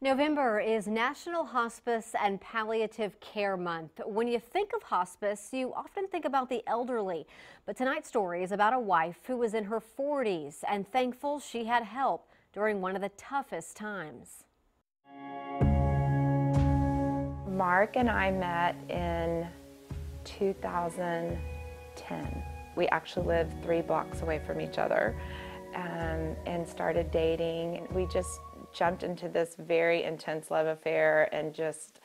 November is National Hospice and Palliative Care Month. When you think of hospice, you often think about the elderly. But tonight's story is about a wife who was in her 40s and thankful she had help during one of the toughest times. Mark and I met in 2010. We actually lived 3 blocks away from each other and started dating. We just jumped into this very intense love affair and just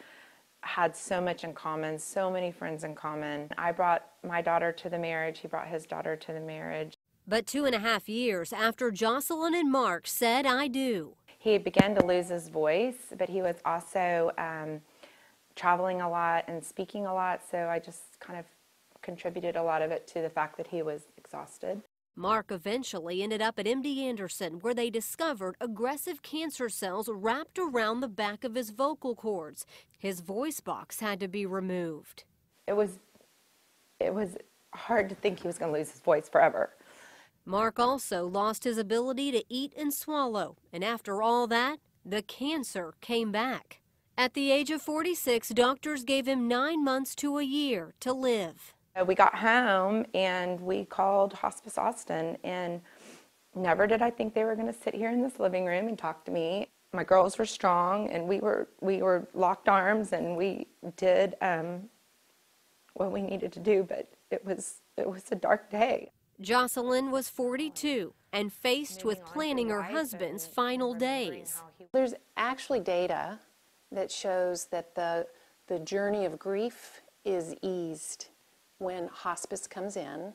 had so much in common, so many friends in common. I brought my daughter to the marriage, he brought his daughter to the marriage. But 2.5 years after Jocelyn and Mark said I do. He began to lose his voice, but he was also traveling a lot and speaking a lot, so I just kind of contributed a lot of it to the fact that he was exhausted. Mark eventually ended up at MD Anderson, where they discovered aggressive cancer cells wrapped around the back of his vocal cords. His voice box had to be removed. It was hard to think he was going to lose his voice forever. Mark also lost his ability to eat and swallow, and after all that, the cancer came back. At the age of 46, doctors gave him 9 months to a year to live. We got home and we called Hospice Austin, and never did I think they were going to sit here in this living room and talk to me. My girls were strong and we were locked arms, and we did what we needed to do, but it was a dark day. Jocelyn was 42 and faced with planning her husband's final days. There's actually data that shows that the journey of grief is eased when hospice comes in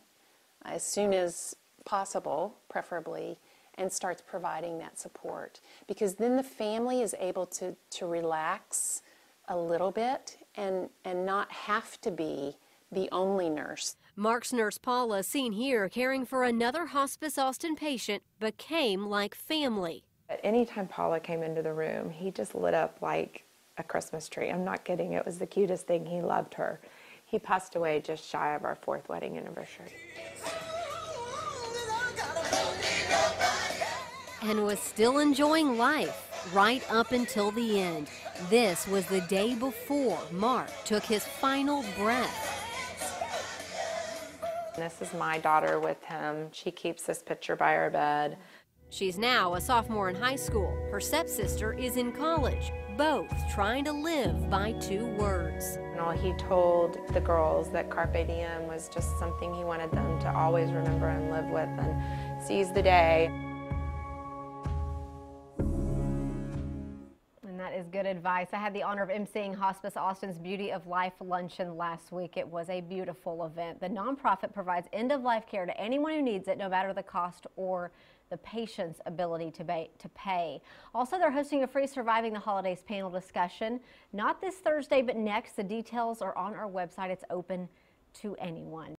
as soon as possible, preferably, and starts providing that support. Because then the family is able to relax a little bit and not have to be the only nurse. Mark's nurse Paula, seen here caring for another Hospice Austin patient, became like family. Anytime Paula came into the room, he just lit up like a Christmas tree. I'm not kidding. It was the cutest thing. He loved her. He passed away just shy of our 4th wedding anniversary. And was still enjoying life right up until the end. This was the day before Mark took his final breath. This is my daughter with him. She keeps this picture by her bed. She's now a sophomore in high school. Her stepsister is in college, both trying to live by 2 words. He told the girls that Carpe Diem was just something he wanted them to always remember and live with, and seize the day. And that is good advice. I had the honor of emceeing Hospice Austin's Beauty of Life luncheon last week. It was a beautiful event. The nonprofit provides end-of-life care to anyone who needs it, no matter the cost or the patient's ability to pay. Also, they're hosting a free Surviving the Holidays panel discussion. Not this Thursday, but next. The details are on our website. It's open to anyone.